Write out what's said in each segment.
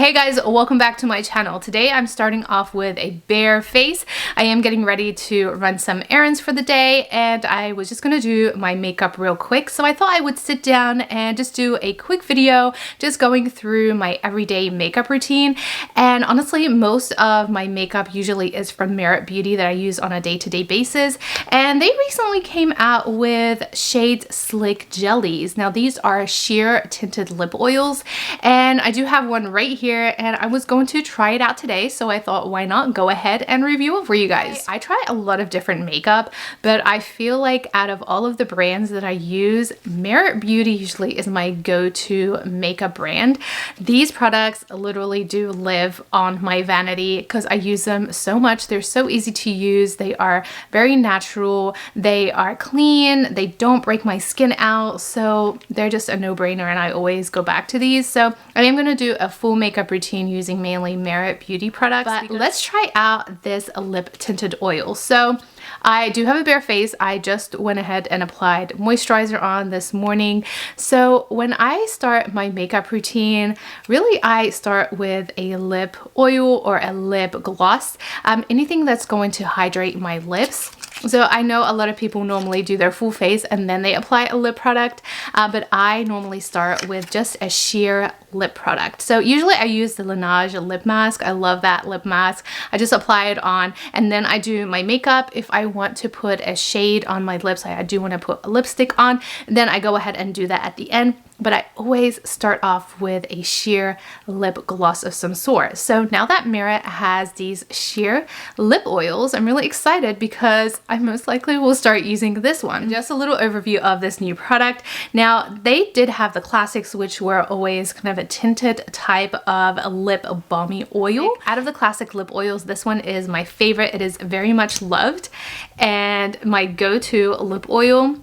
Hey guys, welcome back to my channel. Today I'm starting off with a bare face. I am getting ready to run some errands for the day and I was just gonna do my makeup real quick. So I thought I would sit down and just do a quick video just going through my everyday makeup routine. And honestly, most of my makeup usually is from Beret Beauty that I use on a day-to-day basis. And they recently came out with Shade Slick Jellies. Now these are sheer tinted lip oils and I do have one right here and I was going to try it out today, so I thought why not go ahead and review it for you guys. I try a lot of different makeup, but I feel like out of all of the brands that I use, Beret Beauty usually is my go-to makeup brand. These products literally do live on my vanity because I use them so much. They're so easy to use. They are very natural. They are clean. They don't break my skin out, so they're just a no-brainer and I always go back to these. So I am going to do a full makeup routine using mainly Beret Beauty products. But let's try out this lip tinted oil. So I do have a bare face. I just went ahead and applied moisturizer on this morning. So when I start my makeup routine, really I start with a lip oil or a lip gloss, anything that's going to hydrate my lips. So I know a lot of people normally do their full face and then they apply a lip product, but I normally start with just a sheer lip product. So usually I use the Lash lip mask. I love that lip mask. I just apply it on and then I do my makeup. If I want to put a shade on my lips, I do want to put a lipstick on, then I go ahead and do that at the end. But I always start off with a sheer lip gloss of some sort. So now that Beret has these sheer lip oils, I'm really excited because I most likely will start using this one. Just a little overview of this new product. Now they did have the classics, which were always kind of a tinted type of lip balmy oil. Out of the classic lip oils, this one is my favorite. It is very much loved and my go-to lip oil.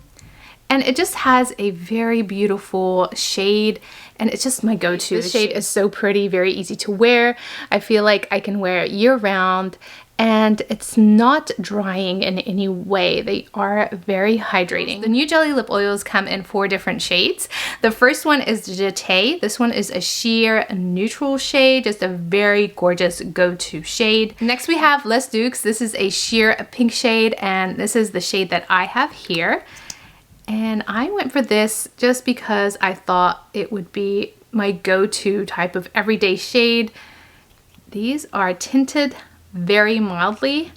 And it just has a very beautiful shade and it's just my go-to. This shade is so pretty, very easy to wear. I feel like I can wear it year-round and it's not drying in any way. They are very hydrating. The new Gelee lip oils come in 4 different shades. The first one is Gelee. This one is a sheer neutral shade, just a very gorgeous go-to shade. Next we have Deux. This is a sheer pink shade and this is the shade that I have here. And I went for this just because I thought it would be my go-to type of everyday shade. These are tinted very mildly,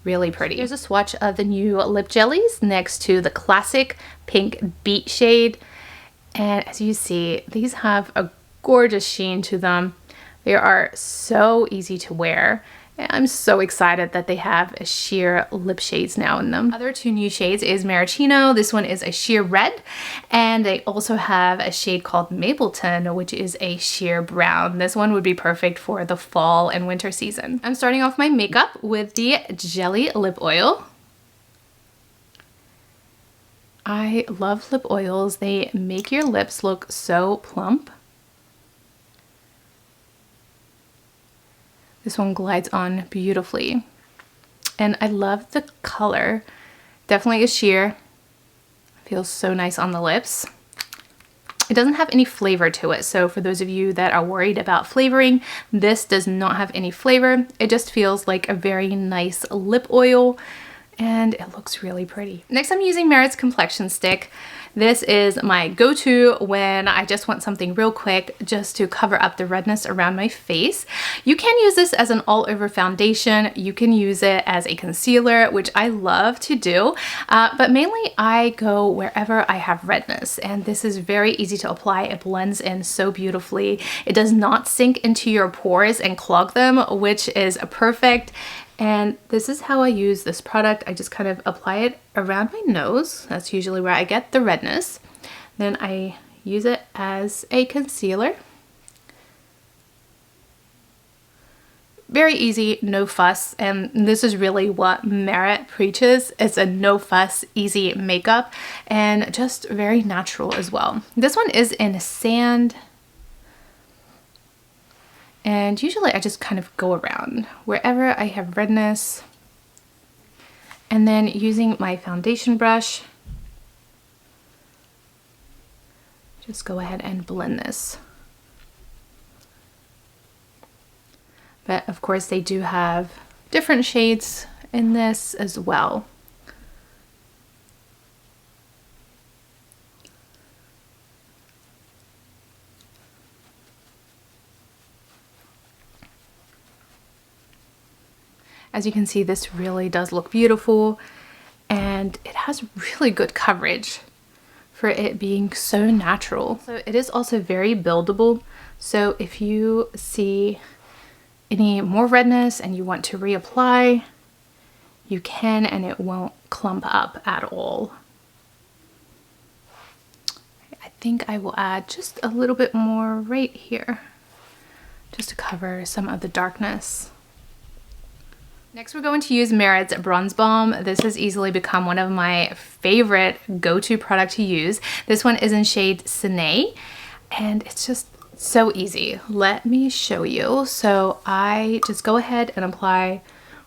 really pretty. Here's a swatch of the new lip jellies next to the classic pink beet shade. And as you see, these have a gorgeous sheen to them. They are so easy to wear. I'm so excited that they have a sheer lip shades now in them. Other 2 new shades is Maraschino. This one is a sheer red. And they also have a shade called Mapleton, which is a sheer brown. This one would be perfect for the fall and winter season. I'm starting off my makeup with the Gelee lip oil. I love lip oils. They make your lips look so plump. This one glides on beautifully. And I love the color. Definitely a sheer. Feels so nice on the lips. It doesn't have any flavor to it. So for those of you that are worried about flavoring, this does not have any flavor. It just feels like a very nice lip oil. And it looks really pretty. Next I'm using Beret's complexion stick. This is my go-to when I just want something real quick just to cover up the redness around my face. You can use this as an all-over foundation. You can use it as a concealer, which I love to do, but mainly I go wherever I have redness, and this is very easy to apply. It blends in so beautifully. It does not sink into your pores and clog them, which is perfect. And this is how I use this product. I just kind of apply it around my nose. That's usually where I get the redness. Then I use it as a concealer. Very easy, no fuss. And this is really what Beret preaches. It's a no fuss, easy makeup and just very natural as well. This one is in Sand. And usually I just kind of go around wherever I have redness. And then using my foundation brush, just go ahead and blend this. But of course they do have different shades in this as well. As you can see, this really does look beautiful, and it has really good coverage for it being so natural. So it is also very buildable. So if you see any more redness and you want to reapply, you can, and it won't clump up at all. I think I will add just a little bit more right here, just to cover some of the darkness. Next, we're going to use Beret's Bronze Balm. This has easily become one of my favorite go-to product to use. This one is in shade Cine, and it's just so easy. Let me show you. So I just go ahead and apply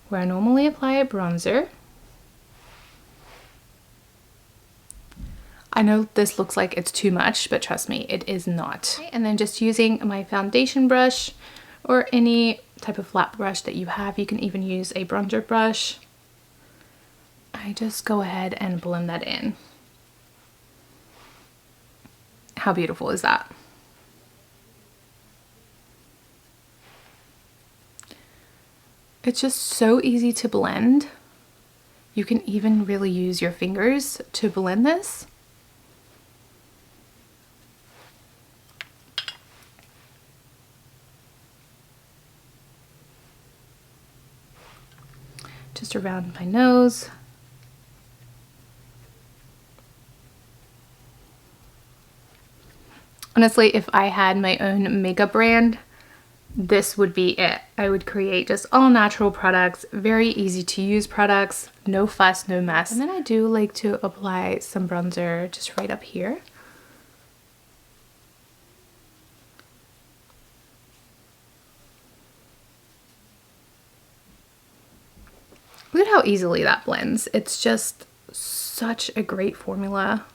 where I normally apply a bronzer. I know this looks like it's too much, but trust me, it is not. Okay, and then just using my foundation brush or any type of flat brush that you have, you can even use a bronzer brush. I just go ahead and blend that in. How beautiful is that? It's just so easy to blend. You can even really use your fingers to blend this. Just around my nose. Honestly, if I had my own makeup brand, this would be it. I would create just all natural products, very easy to use products, no fuss, no mess. And then I do like to apply some bronzer just right up here. Look at how easily that blends. It's just such a great formula.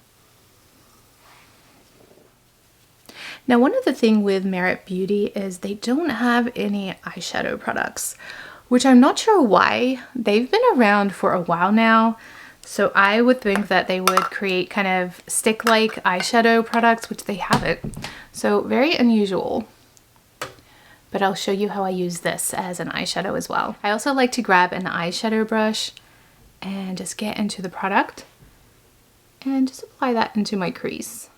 Now, one other thing with Beret Beauty is they don't have any eyeshadow products, which I'm not sure why. They've been around for a while now, so I would think that they would create kind of stick-like eyeshadow products, which they haven't. So very unusual. But I'll show you how I use this as an eyeshadow as well. I also like to grab an eyeshadow brush and just get into the product and just apply that into my crease.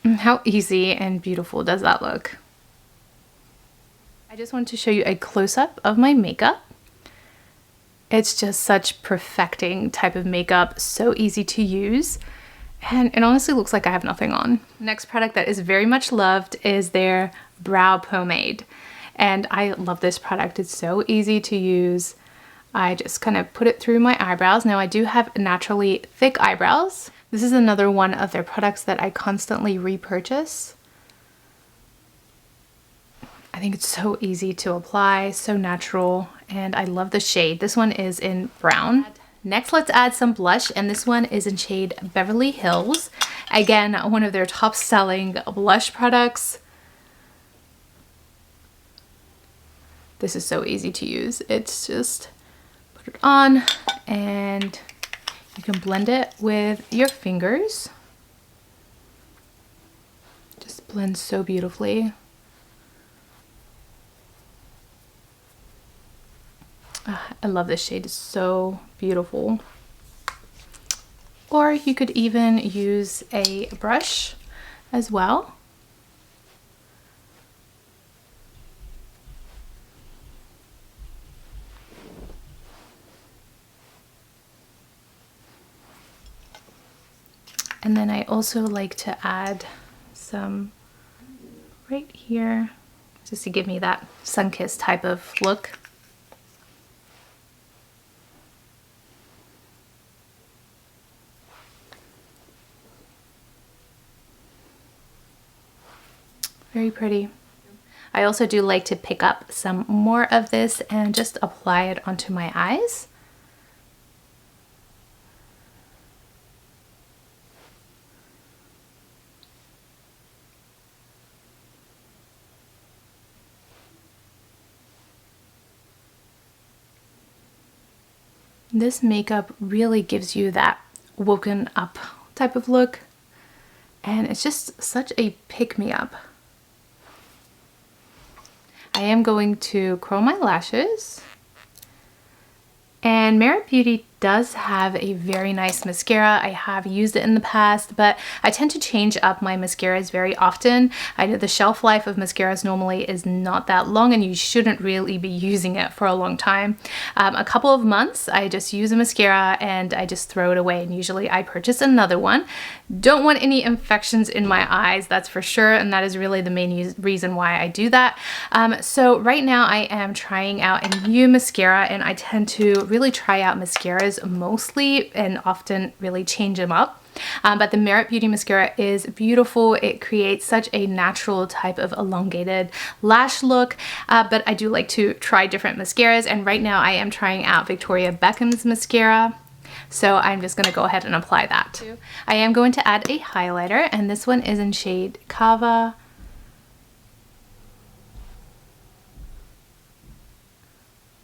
How easy and beautiful does that look? I just wanted to show you a close-up of my makeup. It's just such perfecting type of makeup, so easy to use. And it honestly looks like I have nothing on. Next product that is very much loved is their brow pomade. And I love this product. It's so easy to use. I just kind of put it through my eyebrows. Now I do have naturally thick eyebrows. This is another one of their products that I constantly repurchase. I think it's so easy to apply, so natural, and I love the shade. This one is in brown. Next, let's add some blush, and this one is in shade Beverly Hills. Again, one of their top selling blush products. This is so easy to use. It's just put it on and you can blend it with your fingers. Just blends so beautifully. I love this shade, it's so beautiful. Or you could even use a brush as well. And then I also like to add some right here, just to give me that sun-kissed type of look. Very pretty. I also do like to pick up some more of this and just apply it onto my eyes. This makeup really gives you that woken up type of look, and it's just such a pick-me-up. I am going to curl my lashes. And Merit Beauty does have a very nice mascara. I have used it in the past, but I tend to change up my mascaras very often. I know the shelf life of mascaras normally is not that long, and you shouldn't really be using it for a long time. A couple of months, I just use a mascara and I just throw it away, and usually I purchase another one. Don't want any infections in my eyes, that's for sure, and that is really the main reason why I do that. So right now I am trying out a new mascara, and I tend to really try out mascaras mostly and often really change them up. But the Merit Beauty mascara is beautiful. It creates such a natural type of elongated lash look, but I do like to try different mascaras, and right now I am trying out Victoria Beckham's mascara. So I'm just going to go ahead and apply that. I am going to add a highlighter, and this one is in shade Cava.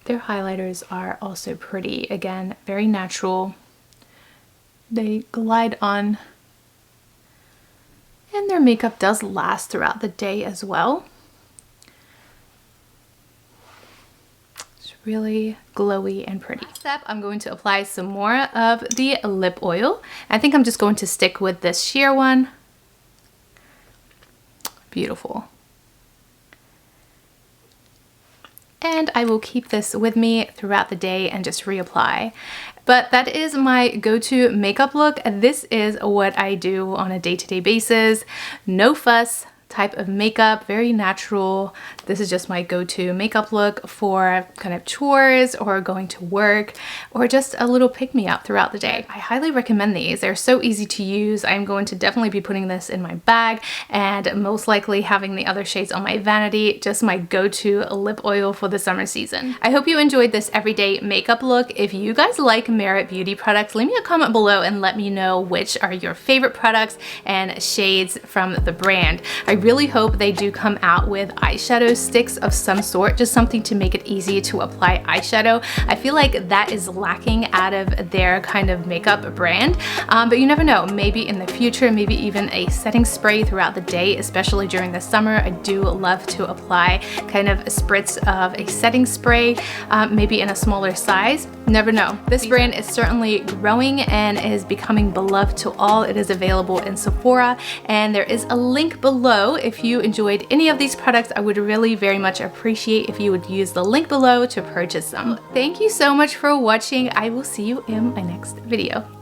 Their highlighters are also pretty. Again, very natural. They glide on, and their makeup does last throughout the day as well. It's really glowy and pretty. Next step, I'm going to apply some more of the lip oil. I think I'm just going to stick with this sheer one. Beautiful. And I will keep this with me throughout the day and just reapply. But that is my go-to makeup look. This is what I do on a day-to-day basis. No fuss type of makeup, very natural. This is just my go-to makeup look for kind of chores or going to work, or just a little pick-me-up throughout the day. I highly recommend these. They're so easy to use. I'm going to definitely be putting this in my bag, and most likely having the other shades on my vanity, just my go-to lip oil for the summer season. I hope you enjoyed this everyday makeup look. If you guys like Merit Beauty products, leave me a comment below and let me know which are your favorite products and shades from the brand. I really hope they do come out with eyeshadow sticks of some sort, just something to make it easy to apply eyeshadow. I feel like that is lacking out of their kind of makeup brand, but you never know, maybe in the future, maybe even a setting spray throughout the day, especially during the summer. I do love to apply kind of a spritz of a setting spray, maybe in a smaller size. Never know. This brand is certainly growing and is becoming beloved to all. It is available in Sephora, and there is a link below. If you enjoyed any of these products, I would really very much appreciate if you would use the link below to purchase them. Thank you so much for watching. I will see you in my next video.